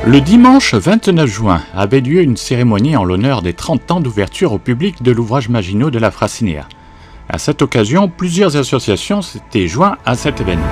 Le dimanche 29 juin avait lieu une cérémonie en l'honneur des 30 ans d'ouverture au public de l'ouvrage Maginot de la Frasinéa. À cette occasion, plusieurs associations s'étaient jointes à cet événement.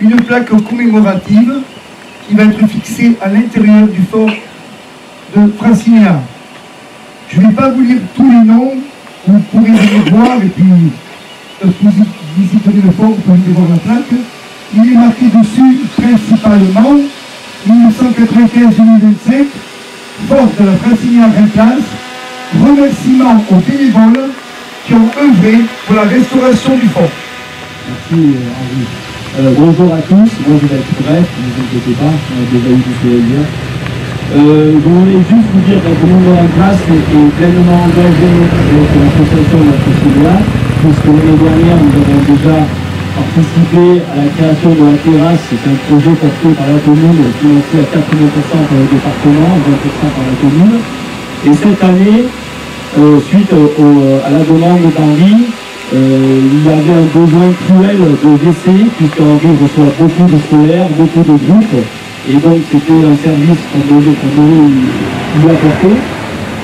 Une plaque commémorative qui va être fixée à l'intérieur du fort de Frasinéa. Je ne vais pas vous lire tous les noms, vous pourrez venir voir et puis vous visiterez le fort, vous pouvez voir la plaque. Il est marqué dessus principalement 1995-2025, fort de la Frasinéa Reims. Remerciements aux bénévoles qui ont œuvré pour la restauration du fort. Merci Henri. Bonjour à tous, moi je vais être bref, ne vous inquiétez pas, on a déjà eu tout ce que je veux dire. Je voulais juste vous dire que le monde en classe est pleinement engagé avec l'association de la Frasinéa, puisque l'année dernière nous avons déjà participé à la création de la terrasse. C'est un projet porté par la commune, financé à 80% par le département, 20% par la commune. Et cette année, suite à la demande d'Henri, il y avait un besoin cruel de WC, puisque Henri reçoit beaucoup de scolaires, beaucoup de groupes, et donc c'était un service qu'on devait lui apporter.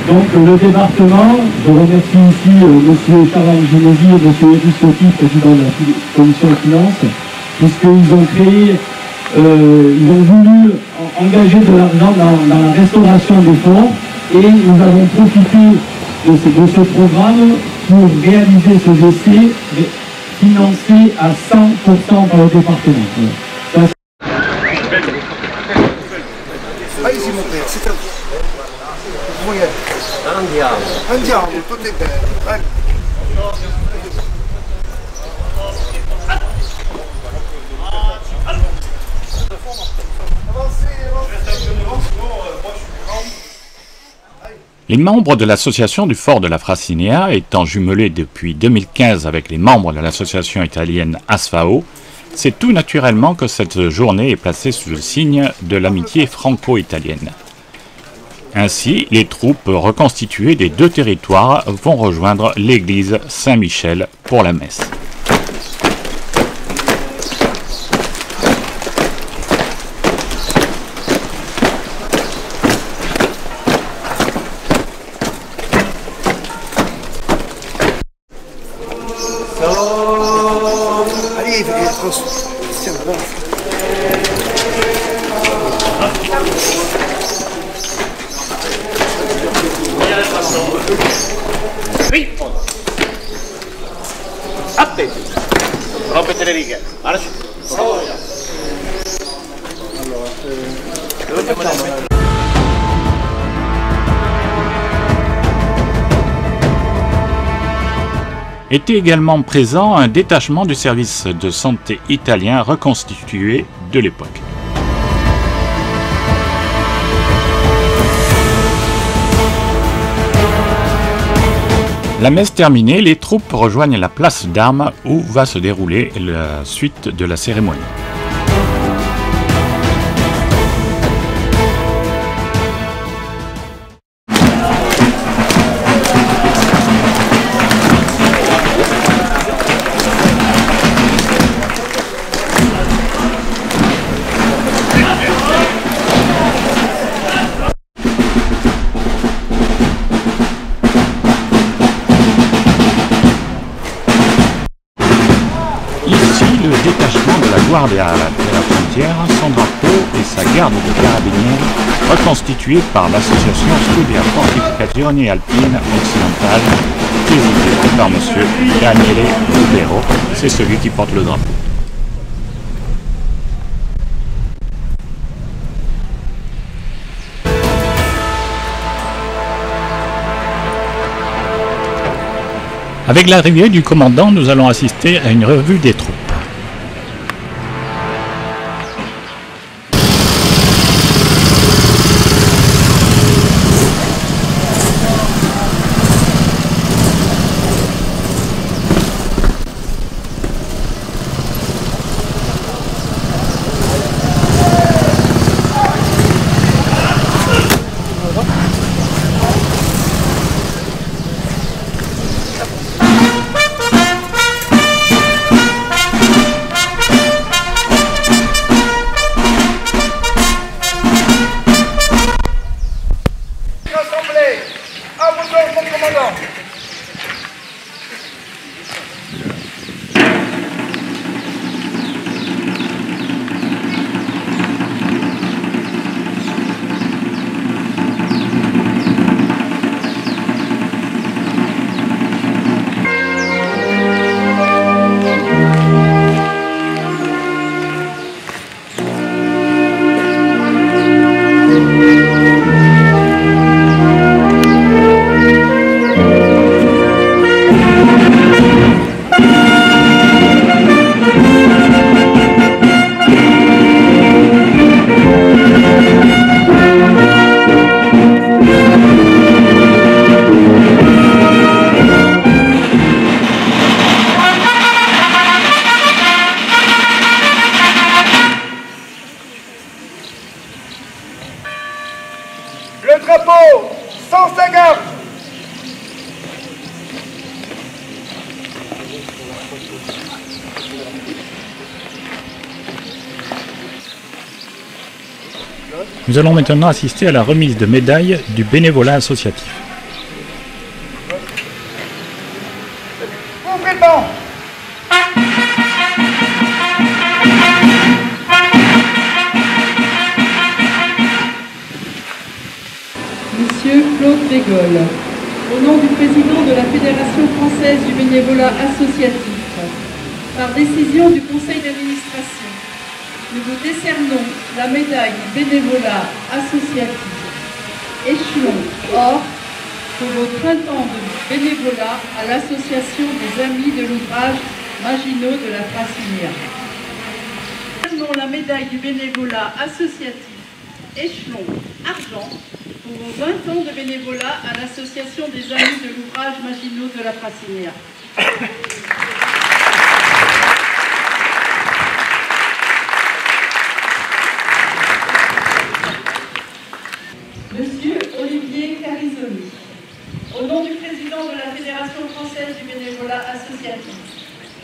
Donc le département, je remercie ici M. Charles Genesi et M. Eric Sotti, président de la commission des finances, puisqu'ils ont créé, ils ont voulu engager de l'argent dans la restauration des forts, et nous avons profité de ce programme pour réaliser ce WC financé à 100% par le département. Allez-y mon père, c'est à vous. Vous voyez. Andiamo, tout est bello. Les membres de l'association du fort de la Frasinéa, étant jumelés depuis 2015 avec les membres de l'association italienne ASFAO, c'est tout naturellement que cette journée est placée sous le signe de l'amitié franco-italienne. Ainsi, les troupes reconstituées des deux territoires vont rejoindre l'église Saint-Michel pour la messe. Attenti, rompete le righe. Allora, Était également présent un détachement du service de santé italien reconstitué de l'époque. La messe terminée, les troupes rejoignent la place d'Armes où va se dérouler la suite de la cérémonie. guardia de la frontière, son drapeau et sa garde de carabinieri reconstitués par l'association Studia Fortificazioni Alpine Occidentale, présidée par M. Daniele Rubero. C'est celui qui porte le drapeau. Avec l'arrivée du commandant, nous allons assister à une revue des troupes. Le drapeau, sans sa garde. Nous allons maintenant assister à la remise de médailles du bénévolat associatif. Ouvrez le banc. Monsieur Claude Dégol, au nom du président de la Fédération française du bénévolat associatif, par décision du conseil d'administration, nous vous décernons la médaille bénévolat associatif échelon or pour votre 30 ans de bénévolat à l'association des Amis de l'ouvrage Maginot de la Frassinière. Nous décernons la médaille du bénévolat associatif échelon argent pour vos 20 ans de bénévolat à l'association des Amis de l'ouvrage Maginot de la Frassinière. Monsieur Olivier Carizoni, au nom du président de la Fédération française du bénévolat associatif,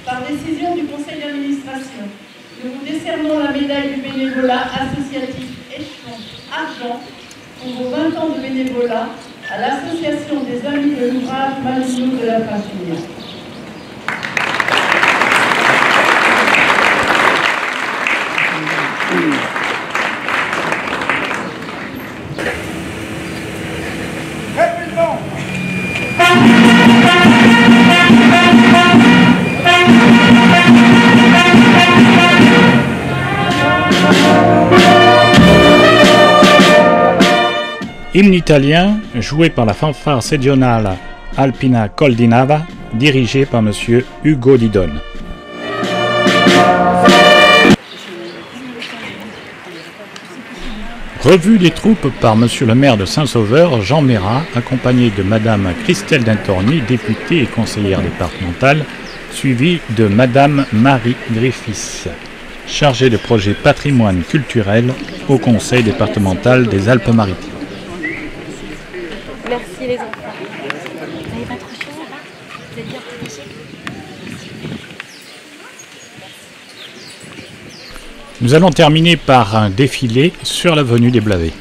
par décision du conseil d'administration, nous vous décernons la médaille du bénévolat associatif échelon argent pour vos 20 ans de bénévolat à l'association des Amis de l'ouvrage Maginot de la Frassinière. Hymne italien joué par la fanfare sedionale Alpina Col di Nava, dirigé par M. Ugo Didone. Revue des troupes par M. le maire de Saint-Sauveur, Jean Mérat, accompagné de Mme Christelle Dintorni, députée et conseillère départementale, suivie de Mme Marie Griffiths, chargée de projet patrimoine culturel au conseil départemental des Alpes-Maritimes. Merci les enfants. Vous n'avez pas trop chaud là-bas? Vous êtes bien protégés? Nous allons terminer par un défilé sur l'avenue des Blavés.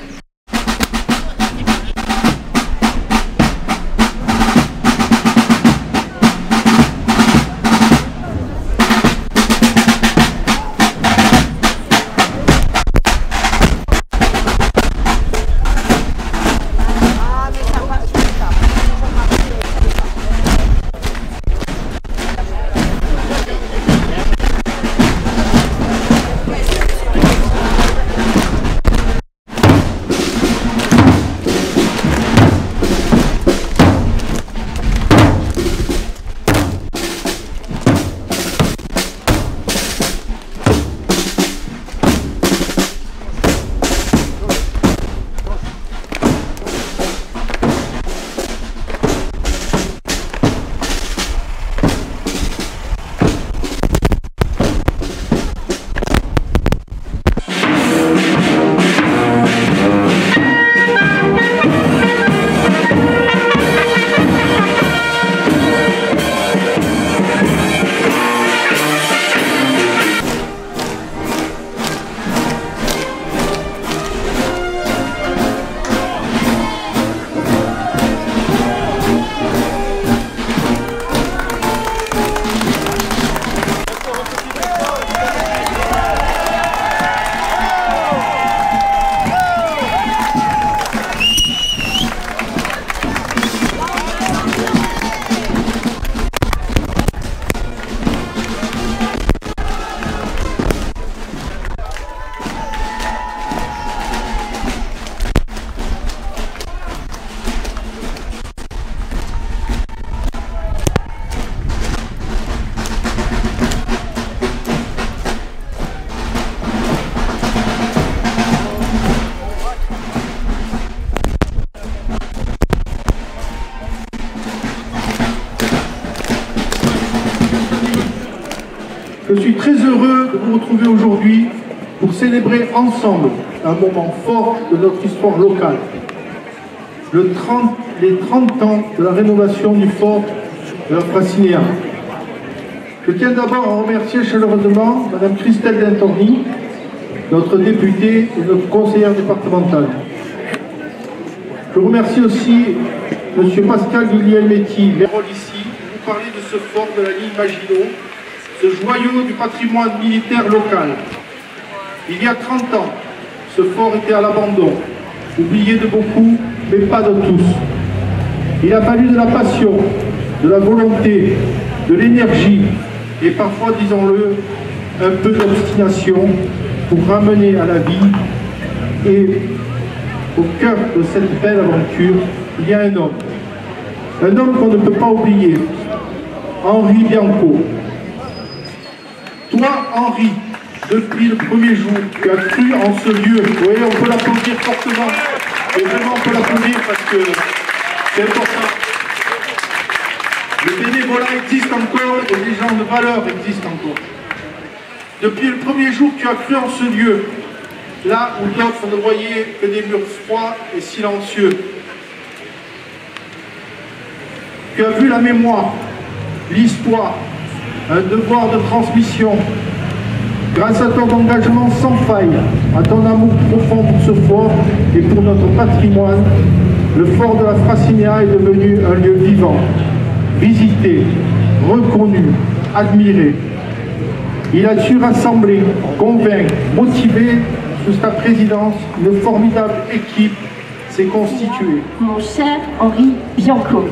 Je suis très heureux de vous retrouver aujourd'hui pour célébrer ensemble un moment fort de notre histoire locale. Les 30 ans de la rénovation du fort de la Frassinéa. Je tiens d'abord à remercier chaleureusement Mme Christelle Dentorny, notre députée et notre conseillère départementale. Je remercie aussi M. Pascal Guglielmetti, maire ici, pour vous parler de ce fort de la ligne Maginot, ce joyau du patrimoine militaire local. Il y a 30 ans, ce fort était à l'abandon, oublié de beaucoup, mais pas de tous. Il a fallu de la passion, de la volonté, de l'énergie et parfois, disons-le, un peu d'obstination pour ramener à la vie. Et au cœur de cette belle aventure, il y a un homme qu'on ne peut pas oublier, Henri Bianco. Toi, Henri, depuis le premier jour, tu as cru en ce lieu. Vous voyez, on peut l'applaudir fortement. Et vraiment, on peut l'applaudir parce que c'est important. Le bénévolat existe encore et les gens de valeur existent encore. Depuis le premier jour, tu as cru en ce lieu, là où d'autres ne voyaient que des murs froids et silencieux. Tu as vu la mémoire, l'histoire, un devoir de transmission. Grâce à ton engagement sans faille, à ton amour profond pour ce fort et pour notre patrimoine, le fort de la Frassinéa est devenu un lieu vivant, visité, reconnu, admiré. Il a su rassembler, convaincre, motiver sous ta présidence. Une formidable équipe s'est constituée. Mon cher Henri Bianco,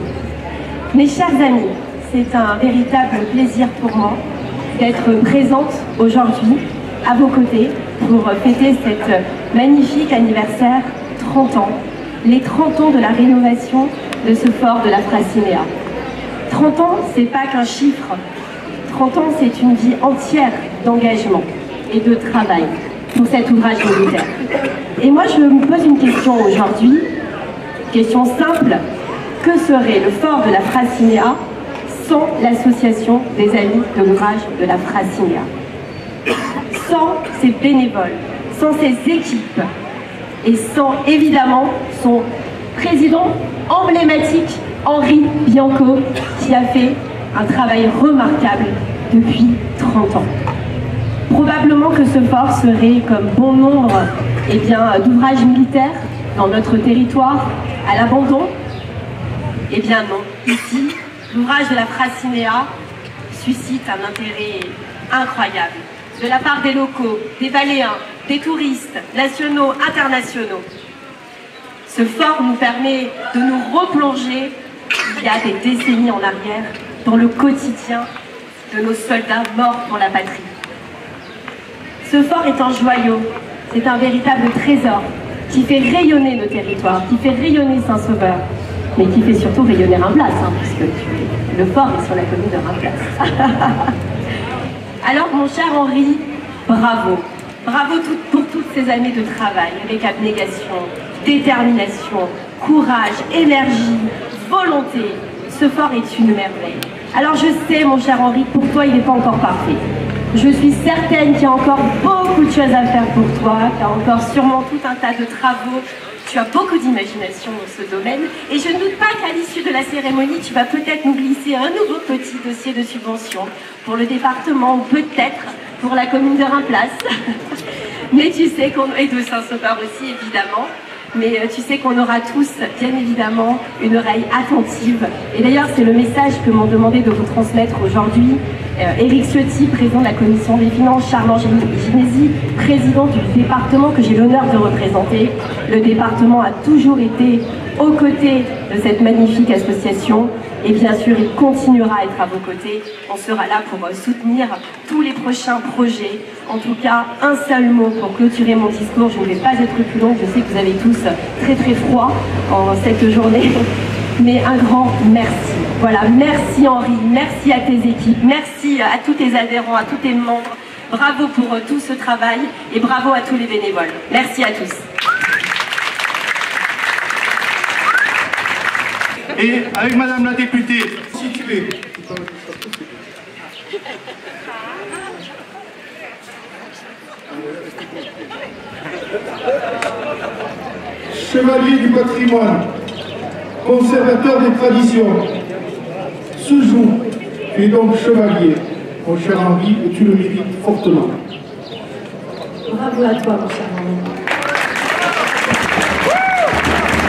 mes chers amis, c'est un véritable plaisir pour moi d'être présente aujourd'hui à vos côtés pour fêter cet magnifique anniversaire 30 ans, les 30 ans de la rénovation de ce fort de la Frassinéa. 30 ans, c'est pas qu'un chiffre. 30 ans, c'est une vie entière d'engagement et de travail pour cet ouvrage militaire. Et moi, je me pose une question aujourd'hui, question simple. Que serait le fort de la Frassinéa sans l'association des amis de l'ouvrage de la Frassinéa? Sans ses bénévoles, sans ses équipes et sans évidemment son président emblématique, Henri Bianco, qui a fait un travail remarquable depuis 30 ans. Probablement que ce fort serait, comme bon nombre d'ouvrages militaires dans notre territoire, à l'abandon. Eh bien non, ici, l'ouvrage de la Frassinéa suscite un intérêt incroyable de la part des locaux, des Valéens, des touristes nationaux, internationaux. Ce fort nous permet de nous replonger il y a des décennies en arrière dans le quotidien de nos soldats morts pour la patrie. Ce fort est un joyau, c'est un véritable trésor qui fait rayonner nos territoires, qui fait rayonner Saint-Sauveur, mais qui fait surtout rayonner Reims-Place, puisque le fort est sur la commune de Reims-Place. Alors mon cher Henri, bravo. Bravo pour toutes ces années de travail, avec abnégation, détermination, courage, énergie, volonté. Ce fort est une merveille. Alors je sais, mon cher Henri, pour toi, il n'est pas encore parfait. Je suis certaine qu'il y a encore beaucoup de choses à faire pour toi, qu'il y a encore sûrement tout un tas de travaux. Tu as beaucoup d'imagination dans ce domaine et je ne doute pas qu'à l'issue de la cérémonie, tu vas peut-être nous glisser un nouveau petit dossier de subvention pour le département ou peut-être pour la commune de Reims-Place. Mais tu sais qu'on et de Saint-Sauveur aussi, évidemment. Mais tu sais qu'on aura tous, bien évidemment, une oreille attentive. Et d'ailleurs, c'est le message que m'ont demandé de vous transmettre aujourd'hui Éric Ciotti, président de la Commission des Finances, Charles Ginesi, président du département que j'ai l'honneur de représenter. Le département a toujours été aux côtés de cette magnifique association. Et bien sûr, il continuera à être à vos côtés. On sera là pour soutenir tous les prochains projets. En tout cas, un seul mot pour clôturer mon discours. Je ne vais pas être plus longue. Je sais que vous avez tous très très froid en cette journée. Mais un grand merci. Voilà, merci Henri, merci à tes équipes, merci à tous tes adhérents, à tous tes membres. Bravo pour tout ce travail et bravo à tous les bénévoles. Merci à tous. Et avec Madame la députée, située. Chevalier du patrimoine, conservateur des traditions. Ce jour, tu es donc chevalier, mon cher Henri, et tu le mérites fortement. Bravo à toi, mon cher Henri.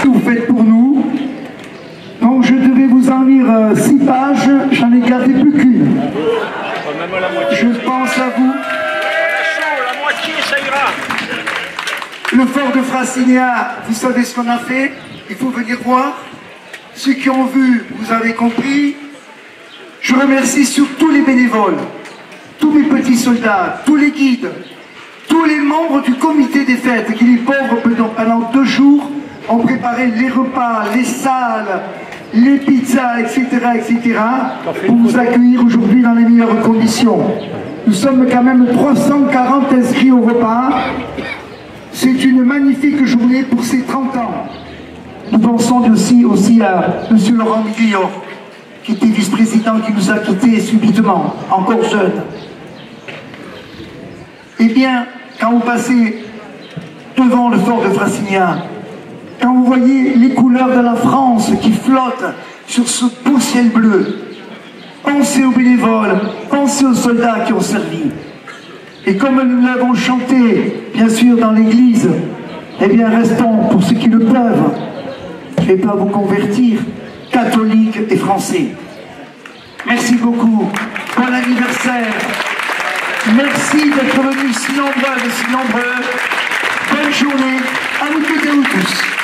Vous faites pour nous. Donc je devais vous en lire 6 pages, j'en ai gardé plus qu'une. Je pense à vous. La moitié, ça ira. Le fort de Frassinéa, vous savez ce qu'on a fait, il faut venir voir. Ceux qui ont vu, vous avez compris. Je remercie surtout les bénévoles, tous mes petits soldats, tous les guides, tous les membres du comité des fêtes, qui les pauvres pendant 2 jours ont préparé les repas, les salles, les pizzas, etc., etc., pour vous accueillir aujourd'hui dans les meilleures conditions. Nous sommes quand même 340 inscrits au repas. C'est une magnifique journée pour ces 30 ans. Nous pensons aussi à M. Laurent Guillot, qui était vice-président, qui nous a quittés subitement, encore jeune. Eh bien, quand vous passez devant le fort de Frassinéa, quand vous voyez les couleurs de la France qui flottent sur ce beau ciel bleu, pensez aux bénévoles, pensez aux soldats qui ont servi. Et comme nous l'avons chanté, bien sûr, dans l'église, eh bien, restons, pour ceux qui le peuvent, je ne vais pas vous convertir, catholiques et français. Merci beaucoup. Bon anniversaire. Merci d'être venus si nombreux et si nombreux. Bonne journée à vous toutes et à vous tous.